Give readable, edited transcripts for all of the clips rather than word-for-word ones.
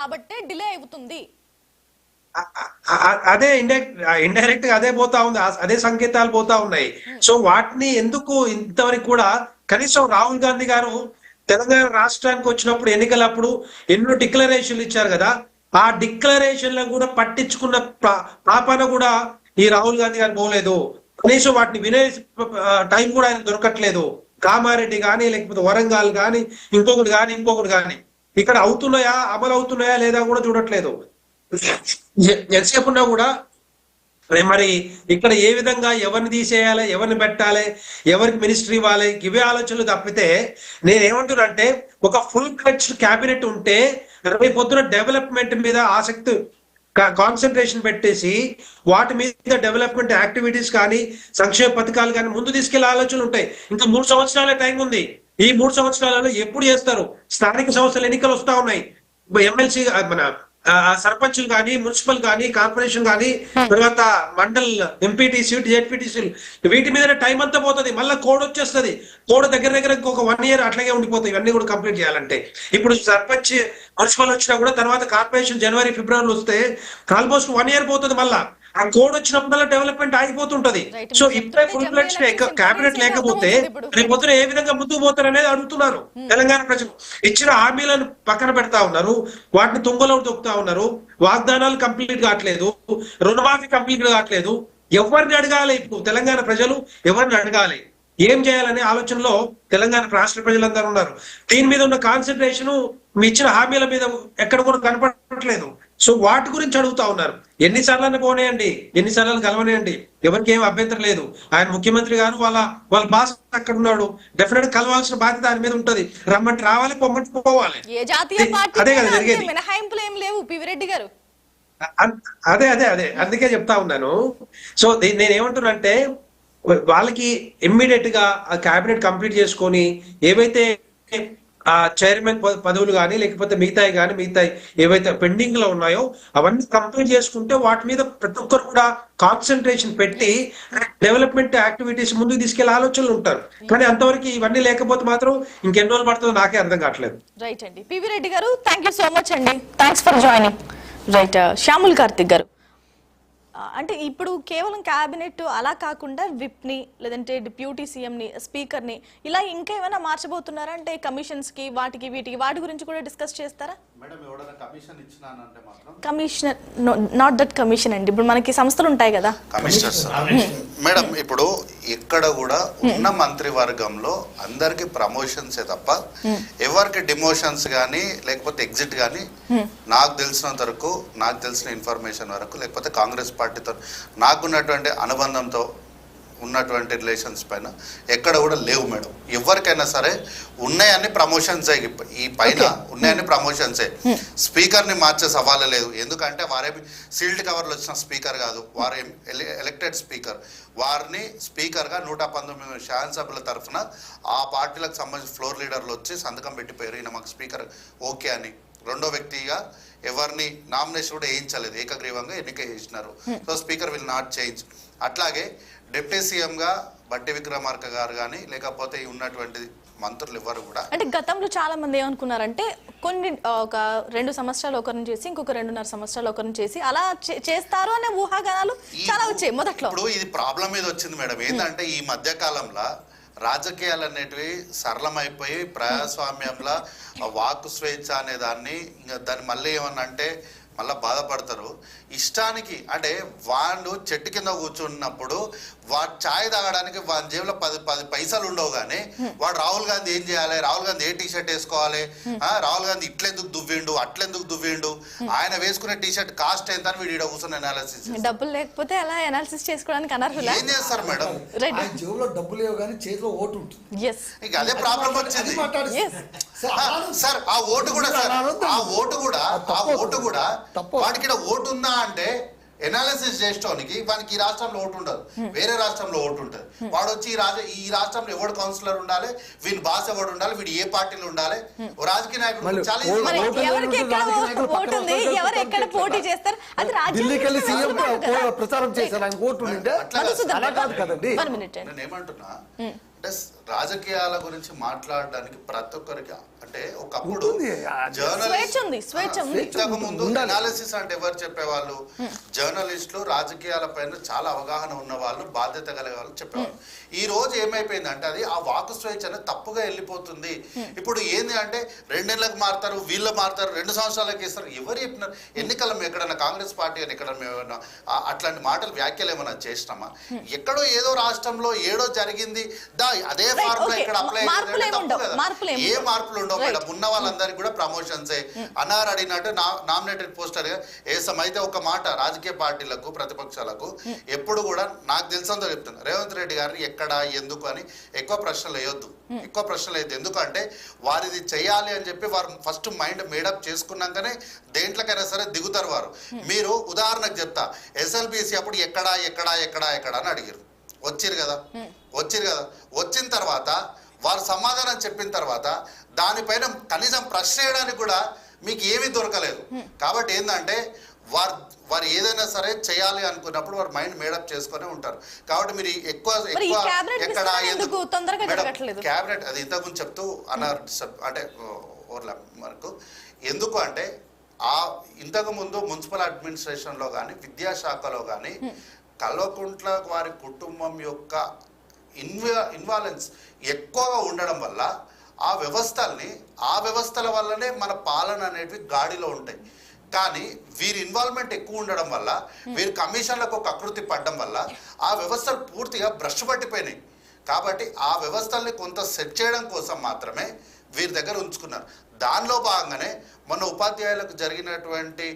కాబట్టి డిలే అవుతుంది. అదే ఇండైరెక్ట్ గా అదే పోతా ఉంది, అదే సంకేతాలు పోతా ఉన్నాయి. సో వాటిని ఎందుకు ఇంతవరకు కూడా కనీసం రాహుల్ గాంధీ గారు తెలంగాణ రాష్ట్రానికి వచ్చినప్పుడు ఎన్నికలప్పుడు ఎన్నో డిక్లరేషన్లు ఇచ్చారు కదా, ఆ డిక్లరేషన్లను కూడా పట్టించుకున్న పాపన కూడా ఈ రాహుల్ గాంధీ గారు పోలేదు. కనీసం వాటిని వినే టైం కూడా ఆయన దొరకట్లేదు. కామారెడ్డి కానీ లేకపోతే వరంగల్ కానీ ఇంకొకటి కానీ ఇక్కడ అవుతున్నాయా, అమలు అవుతున్నాయా లేదా కూడా చూడట్లేదు. ఎంతసేపు ఉన్నా కూడా మరి ఇక్కడ ఏ విధంగా ఎవరిని తీసేయాలి, ఎవరిని పెట్టాలి, ఎవరికి మినిస్ట్రీ ఇవ్వాలి, ఇవే ఆలోచనలు తప్పితే నేనేమంటున్నానంటే ఒక ఫుల్ ఫ్లెడ్జ్డ్ క్యాబినెట్ ఉంటే రేపు పొద్దున డెవలప్మెంట్ మీద ఆసక్తి కాన్సన్ట్రేషన్ పెట్టేసి వాటి మీద డెవలప్మెంట్ యాక్టివిటీస్ కానీ సంక్షేమ పథకాలు కానీ ముందు తీసుకెళ్లే ఆలోచనలు ఉంటాయి. ఇంకా 3 సంవత్సరాల టైం ఉంది. ఈ 3 సంవత్సరాలలో ఎప్పుడు చేస్తారు? స్థానిక సంస్థల ఎన్నికలు వస్తా ఉన్నాయి. ఎమ్మెల్సీ మన సర్పంచులు కానీ, మున్సిపల్ కానీ, కార్పొరేషన్ కానీ, తర్వాత మండల్ ఎంపీటీసీ, జెడ్పీటీసీ, వీటి మీద టైం అంతా పోతుంది. మళ్ళీ కోడ్ వచ్చేస్తుంది. కోడ్ దగ్గర ఇంకొక 1 year అట్లాగే ఉండిపోతాయి ఇవన్నీ కూడా కంప్లీట్ చేయాలంటే. ఇప్పుడు సర్పంచ్, మున్సిపల్ వచ్చినా కూడా తర్వాత కార్పొరేషన్ జనవరి, ఫిబ్రవరిలో వస్తే ఆల్మోస్ట్ 1 year పోతుంది. మళ్ళా ఆ కోడ్ వచ్చినప్పుడల్లా డెవలప్మెంట్ ఆగిపోతుంటది. సో ఇప్పుడే ఫుల్ ఫ్లెడ్జ్ క్యాబినెట్ లేకపోతే రేపు పొద్దున ఏ విధంగా ముందుకు పోతారు అనేది అడుగుతున్నారు తెలంగాణ ప్రజలు. ఇచ్చిన హామీలను పక్కన పెడతా ఉన్నారు, వాటిని తుంగలో తొక్కుతా ఉన్నారు. వాగ్దానాలు కంప్లీట్ కావట్లేదు, రుణమాఫీ కంప్లీట్ కావట్లేదు. ఎవరిని అడగాలి ఇప్పుడు తెలంగాణ ప్రజలు? ఎవరిని అడగాలి? ఏం చేయాలనే ఆలోచనలో తెలంగాణ రాష్ట్ర ప్రజలందరూ ఉన్నారు. దీని మీద ఉన్న కాన్సన్ట్రేషన్ మీ ఇచ్చిన హామీల మీద ఎక్కడ కూడా కనపడట్లేదు. సో వాటి గురించి అడుగుతా ఉన్నారు. ఎన్నిసార్లు పోనేయండి, ఎన్నిసార్లు కలవనేయండి, ఎవరికి ఏం అభ్యంతరం లేదు. ఆయన ముఖ్యమంత్రి గారు వాళ్ళ బాస్ అక్కడ ఉన్నాడు. డెఫినెట్ కలవాల్సిన బాధ్యత ఆయన మీద ఉంటది. రమ్మంటే రావాలి, పొమ్మంటే పోవాలి. అదే కదా జరిగేది. మినహాయింపులు ఏం లేవు పివిరెడ్డి గారు. అదే అందుకే చెప్తా ఉన్నాను. సో నేనేమంటున్నానంటే వాళ్ళకి ఇమ్మీడియట్ గా ఆ క్యాబినెట్ కంప్లీట్ చేసుకొని ఏవైతే ఆ చైర్మన్ పదవులు కానీ లేకపోతే మిగతాయి ఏవైతే పెండింగ్ లో ఉన్నాయో అవన్నీ కంప్లీట్ చేసుకుంటే వాటి మీద ప్రతి ఒక్కరు కూడా కాన్సన్ట్రేషన్ పెట్టి డెవలప్మెంట్ యాక్టివిటీస్ ముందుకు తీసుకెళ్లే ఆలోచనలు ఉంటారు. కానీ అంతవరకు ఇవన్నీ లేకపోతే మాత్రం ఇంకెన్ని రోజులు పడుతుందో నాకే అర్థం కావట్లేదు. రైట్ అండి, పివిరెడ్డి గారు, థ్యాంక్ యూ సో మచ్ అండి. Thanks for joining. Right, Samuel Karthik గారు, అంటే ఇప్పుడు కేవలం క్యాబినెట్ అలా కాకుండా విప్ని లేదంటే డిప్యూటీ సీఎంని, స్పీకర్ని ఇలా ఇంకా ఏమైనా మార్చబోతున్నారా? అంటే కమిషన్స్ కి వాటి గురించి కూడా డిస్కస్ చేస్తారా? కమిషనర్ నాట్ దట్ కమిషన్ అండి. ఇప్పుడు మనకి సంస్థలు ఉంటాయి కదా మేడం. ఇప్పుడు ఇక్కడ కూడా ఉన్న మంత్రి వర్గంలో అందరికి ప్రమోషన్సే తప్ప ఎవరికి డిమోషన్స్ కానీ లేకపోతే ఎగ్జిట్ కానీ నాకు తెలిసినంత వరకు, నాకు తెలిసిన ఇన్ఫర్మేషన్ వరకు, లేకపోతే కాంగ్రెస్ పార్టీతో నాకున్నటువంటి అనుబంధంతో ఉన్నటువంటి రిలేషన్స్ పైన ఎక్కడ కూడా లేవు మేడం. ఎవరికైనా సరే ఉన్నాయని ప్రమోషన్సే, ఈ పైన ఉన్నాయని ప్రమోషన్సే. స్పీకర్ని మార్చే సవాలే లేదు. ఎందుకంటే వారేమి సీల్డ్ కవర్లు వచ్చిన స్పీకర్ కాదు, వారేం ఎలక్టెడ్ స్పీకర్. వారిని స్పీకర్గా 119 శాసనసభ్యుల తరఫున ఆ పార్టీలకు సంబంధించిన ఫ్లోర్ లీడర్లు వచ్చి సంతకం పెట్టిపోయారు, ఈయన మాకు స్పీకర్ ఓకే అని. రెండో వ్యక్తిగా ఎవరిని నామినేషన్ కూడా వేయించలేదు, ఏకగ్రీవంగా ఎన్నిక చేసినారు. So speaker will not change. అట్లాగే డిప్యూటీ సీఎంగా బట్టి విక్రమార్క గారు కానీ లేకపోతే ఉన్నటువంటి మంత్రులు ఎవరు కూడా, అంటే గతంలో చాలా మంది ఏమనుకున్నారంటే కొన్ని ఒక 2 సంవత్సరాలు ఒకరిని చేసి ఇంకొక 2.5 సంవత్సరాలు ఒకరిని చేసి అలా చేస్తారు అనే ఊహాగానాలు చాలా వచ్చాయి మొదట్లో. ఇప్పుడు ఇది ప్రాబ్లం మీద వచ్చింది మేడం. ఏంటంటే ఈ మధ్య కాలంలో రాజకీయాలు అనేటివి సరళమైపోయి ప్రజాస్వామ్యంలో వాక్ స్వేచ్ఛ అనే దాన్ని ఇంకా దాన్ని మళ్ళీ ఏమన్నా అంటే మళ్ళీ బాధపడతారు. ఇష్టానికి అంటే వాళ్ళు చెట్టు కింద కూర్చున్నప్పుడు వాడు ఛాయ్ తాగడానికి వాడి జేబులో 10 పైసలు ఉండవు. కానీ వాడు రాహుల్ గాంధీ ఏం చేయాలి, రాహుల్ గాంధీ ఏ టీషర్ట్ వేసుకోవాలి, రాహుల్ గాంధీ ఇట్లెందుకు దువ్విండు, అట్లెందుకు దువ్విండు, ఆయన వేసుకునే టీషర్ట్ కాస్ట్ ఎంత అని వీడు కూర్చొని అనాలిసిస్. డబ్బులు లేకపోతే అలా అనాలిసిస్ చేసుకోవడానికి అనర్హులా? ఏం చేస్తారు మేడం? జేబులో డబ్బులు లేవు కానీ చేతిలో ఓటు ఉంటుంది. ఇక అదే ప్రాబ్లం వచ్చింది సార్. ఆ ఓటు కూడా సార్, ఆ ఓటు కూడా వాడికి ఓటు ఉందా అంటే ఎనాలిసిస్ చేసుకోనికి వానికి ఈ రాష్ట్రంలో ఓటు ఉండదు, వేరే రాష్ట్రంలో ఓటు ఉంటుంది. వాడు వచ్చి ఈ రాష్ట్రంలో ఎవడు కౌన్సిలర్ ఉండాలి, వీని భాష ఎవడు ఉండాలి, వీడు ఏ పార్టీలో ఉండాలి, రాజకీయ నాయకుడు ప్రచారం చేశారు ఆయన ఓటు ఉంటే అలా కాదు కదండి. నేను ఏమంటున్నా, అంటే రాజకీయాల గురించి మాట్లాడడానికి ప్రతి ఒక్కరికి అంటే ఒకప్పుడు ఉంటుంది. స్వేచ్ఛ ఉంది, స్వేచ్ఛ ఉంది. ఇంతకు ముందు అనాలిసిస్ అంటే ఎవరు చెప్పేవాళ్ళు? జర్నలిస్టులు, రాజకీయాల పైన చాలా అవగాహన ఉన్న వాళ్ళు, బాధ్యత కలిగే వాళ్ళు చెప్పేవాళ్ళు. ఈ రోజు ఏమైపోయిందంటే అది ఆ వాక్ స్వేచ్ఛ అనేది తప్పుగా వెళ్ళిపోతుంది. ఇప్పుడు ఏంది అంటే 2 నెలలకు మారుతారు, వీళ్ళు మారుతారు, 2 సంవత్సరాలకు ఇస్తారు. ఎవరు చెప్పినారు? ఎన్నికల ఎక్కడన్నా కాంగ్రెస్ పార్టీ అని ఎక్కడ ఏమన్నా అట్లాంటి మాటలు వ్యాఖ్యలు ఏమన్నా చేసినామా? ఎక్కడో ఏదో రాష్ట్రంలో ఏడో జరిగింది అదే ఫార్ములా ఇక్కడ అప్లై ఏ మార్పులు ఉండవు మేడం. ఉన్న వాళ్ళందరికీ కూడా ప్రమోషన్సే. అన్నారు అడిగినట్టు నామినేటెడ్ పోస్టర్ ఏసమైతే ఒక మాట రాజకీయ పార్టీలకు, ప్రతిపక్షాలకు ఎప్పుడు కూడా నాకు తెలిసినంత చెప్తున్నా, రేవంత్ రెడ్డి గారిని ఎక్కడ, ఎందుకు అని ఎక్కువ ప్రశ్నలు వేయొద్దు. ఎక్కువ ప్రశ్నలు వేయద్దు. ఎందుకంటే వారిది చేయాలి అని చెప్పి వారు ఫస్ట్ మైండ్ మేడప్ చేసుకున్నాకనే దేంట్లోకైనా సరే దిగుతారు వారు. మీరు ఉదాహరణకు చెప్తా, ఎస్ఎల్బిసి అప్పుడు ఎక్కడా ఎక్కడా ఎక్కడా ఎక్కడా అని అడిగారు. వచ్చిరు కదా. వచ్చిన తర్వాత వారు సమాధానం చెప్పిన తర్వాత దానిపైన కనీసం ప్రశ్న చేయడానికి కూడా మీకు ఏమీ దొరకలేదు. కాబట్టి ఏంటంటే వారు ఏదైనా సరే చేయాలి అనుకున్నప్పుడు వారు మైండ్ మేడప్ చేసుకునే ఉంటారు. కాబట్టి మీరు ఎక్కువ ఎక్కడ క్యాబినెట్ అది ఇంతకుముందు చెప్తూ అన్నారు అంటే మనకు ఎందుకు అంటే ఇంతకు ముందు మున్సిపల్ అడ్మినిస్ట్రేషన్లో కానీ, విద్యాశాఖలో కానీ కల్వకుంట్ల వారి కుటుంబం యొక్క ఇన్వాలెన్స్ ఎక్కువగా ఉండడం వల్ల ఆ వ్యవస్థల వల్లనే మన పాలన అనేటివి గాడిలో ఉంటాయి. కానీ వీరి ఇన్వాల్వ్మెంట్ ఎక్కువ ఉండడం వల్ల, వీరి కమిషన్లకు ఒక ఆకృతి పడడం వల్ల ఆ వ్యవస్థలు పూర్తిగా భ్రష్టు పట్టిపోయినాయి. కాబట్టి ఆ వ్యవస్థల్ని కొంత సెట్ చేయడం కోసం మాత్రమే వీరి దగ్గర ఉంచుకున్నారు. దానిలో భాగంగానే మొన్న ఉపాధ్యాయులకు జరిగినటువంటి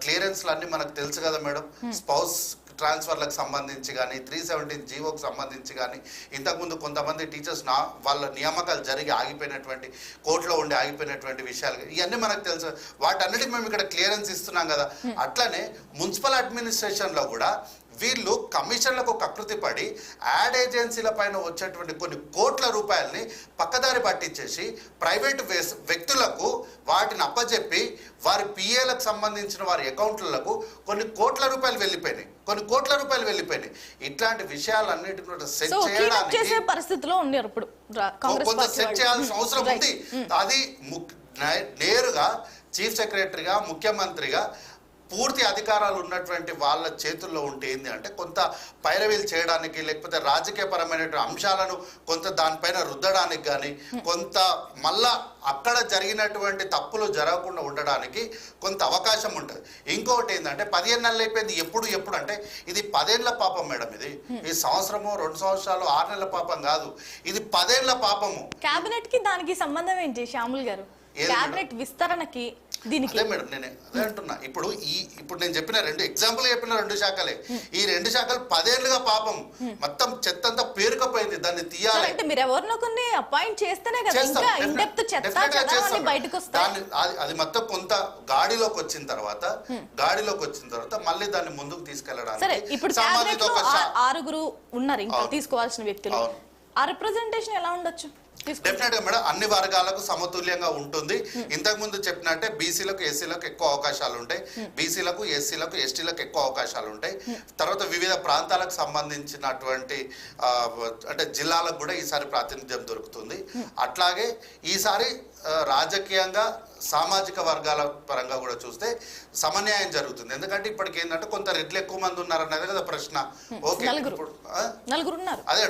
క్లియరెన్స్లు అన్నీ మనకు తెలుసు కదా మేడం. స్పౌస్ ట్రాన్స్ఫర్లకు సంబంధించి కానీ, 317 జీవోకి సంబంధించి కానీ, ఇంతకుముందు కొంతమంది టీచర్స్ వాళ్ళ నియామకాలు జరిగి ఆగిపోయినటువంటి, కోర్టులో ఉండి ఆగిపోయినటువంటి విషయాలు ఇవన్నీ మనకు తెలుసు. వాటన్నిటికి మేము ఇక్కడ క్లియరెన్స్ ఇస్తున్నాం కదా. అట్లనే మున్సిపల్ అడ్మినిస్ట్రేషన్లో కూడా వీళ్ళు కమిషన్లకు కకృతి పడి యాడ్ ఏజెన్సీల పైన వచ్చేటువంటి కొన్ని కోట్ల రూపాయలని పక్కదారి పట్టించేసి ప్రైవేటు వ్యక్తులకు వాటిని అప్పచెప్పి వారి పిఏలకు సంబంధించిన వారి అకౌంట్లకు కొన్ని కోట్ల రూపాయలు వెళ్ళిపోయినాయి. ఇట్లాంటి విషయాలన్నిటిని కూడా సెట్ చేయడానికి పరిస్థితిలో ఉన్నారు ఇప్పుడు. కొంత సెట్ చేయాల్సిన అవసరం ఉంది. అది నేరుగా చీఫ్ సెక్రటరీగా, ముఖ్యమంత్రిగా పూర్తి అధికారాలు ఉన్నటువంటి వాళ్ళ చేతుల్లో ఉంటే ఏంటి అంటే కొంత పైరవీలు చేయడానికి, లేకపోతే రాజకీయపరమైనటువంటి అంశాలను కొంత దానిపైన రుద్దడానికి కానీ, కొంత మళ్ళా అక్కడ జరిగినటువంటి తప్పులు జరగకుండా ఉండడానికి కొంత అవకాశం ఉంటుంది. ఇంకొకటి ఏంటంటే 15 నెలలు అయిపోయింది. ఎప్పుడు అంటే ఇది 10 ఏళ్ల పాపం మేడం. ఈ సంవత్సరము, 2 సంవత్సరాలు, 6 నెలల పాపం కాదు, ఇది 10 ఏళ్ల పాపము. కేబినెట్ కి దానికి సంబంధం ఏంటి శ్యాముల్ గారు? కేబినెట్ విస్తరణకి దీనికి అదే మేడం నేను అదే అంటున్నా. ఇప్పుడు నేను చెప్పిన 2 ఎగ్జాంపుల్ చెప్పిన 2 శాఖలే. ఈ 2 శాఖలు 10 ఏళ్లుగా పాపం మొత్తం చెత్తంతా పేరుకపోయింది. దాన్ని తీయాలి అంటే మీరు ఎవరినో కొన్ని అపాయింట్ చేస్తేనే కదా ఇంకా ఇన్ డెప్త్ చెత్త బయటకు వస్తాయి. అది మొత్తం కొంత గాడిలోకి వచ్చిన తర్వాత మళ్ళీ దాన్ని ముందుకు తీసుకెళ్ళడానికి. సరే, ఇప్పుడు 6 ఉన్నారు ఇంకా తీసుకోవాల్సిన వ్యక్తులు. ఆ రిప్రజెంటేషన్ ఎలా ఉండొచ్చు? డెఫినెట్ గా మేడం అన్ని వర్గాలకు సమతుల్యంగా ఉంటుంది. ఇంతకు ముందు చెప్పినట్టే బీసీలకు, ఎస్సీలకు ఎక్కువ అవకాశాలు ఉంటాయి, బీసీలకు, ఎస్సీలకు, ఎస్టీలకు ఎక్కువ అవకాశాలు ఉంటాయి. తర్వాత వివిధ ప్రాంతాలకు సంబంధించినటువంటి అంటే జిల్లాలకు కూడా ఈసారి ప్రాతినిధ్యం దొరుకుతుంది. అట్లాగే ఈసారి రాజకీయంగా, సామాజిక వర్గాల పరంగా కూడా చూస్తే సమన్యాయం జరుగుతుంది. ఎందుకంటే ఇప్పటికి ఏంటంటే కొంత రెడ్లు ఎక్కువ మంది ఉన్నారన్నది కదా ప్రశ్న. ఓకే, అదే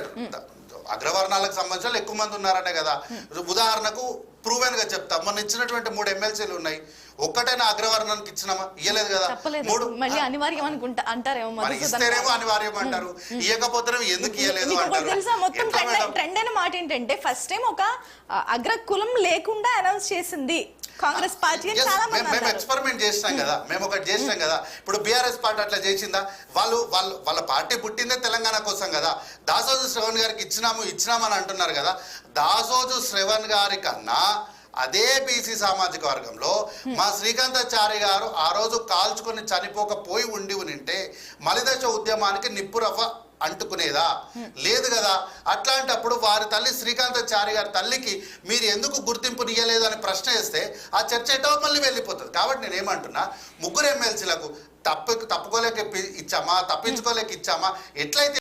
అగ్రవర్ణాలకు సంబంధించిన ఎక్కువ మంది ఉన్నారనే కదా. ఉదాహరణకు ప్రూవెన్ గా చెప్తా, మొన్న ఇచ్చినటువంటి 3 ఎమ్మెల్సీలు ఉన్నాయి. ఒక్కటైనా అగ్రవర్ణానికి ఇచ్చినామా? ఇయ్యలేదు కదా. 3 అనివార్యం అంటారేమో, ఇస్తేనేమో అనివార్యం అంటారు, ఇయ్యకపోతేనేమో ఎందుకు ఇయ్యలేదు అంటారు. మొత్తం ట్రెండ్ అయిన మాట ఏంటంటే ఫస్ట్ టైం ఒక అగ్ర కులం లేకుండా అనౌన్స్ చేసింది కాంగ్రెస్ పార్టీ. మేము ఎక్స్పెరిమెంట్ చేసినాం కదా, మేము ఒకటి చేసినాం కదా. ఇప్పుడు బీఆర్ఎస్ పార్టీ అట్లా చేసిందా? వాళ్ళ పార్టీ పుట్టిందే తెలంగాణ కోసం కదా. దాసోజు శ్రవణ్ గారికి ఇచ్చినామని అంటున్నారు కదా. దాసోజు శ్రవణ్ గారి కన్నా అదే బీసీ సామాజిక వర్గంలో మా శ్రీకాంతాచారి గారు ఆ రోజు కాల్చుకొని చనిపోకపోయి ఉంటే మలిదశ ఉద్యమానికి నిప్పురవ్వ అంటుకునేదా? లేదు కదా. అట్లాంటప్పుడు వారి తల్లి శ్రీకాంతాచారి గారి తల్లికి మీరు ఎందుకు గుర్తింపునియ్యలేదు అని ప్రశ్న వేస్తే ఆ చర్చ ఎటో మళ్ళీ వెళ్ళిపోతుంది. కాబట్టి నేనేమంటున్నా, 3 ఎమ్మెల్సీలకు తప్పుకోలేక ఇచ్చామా, తప్పించుకోలేక ఇచ్చామా, ఎట్లయితే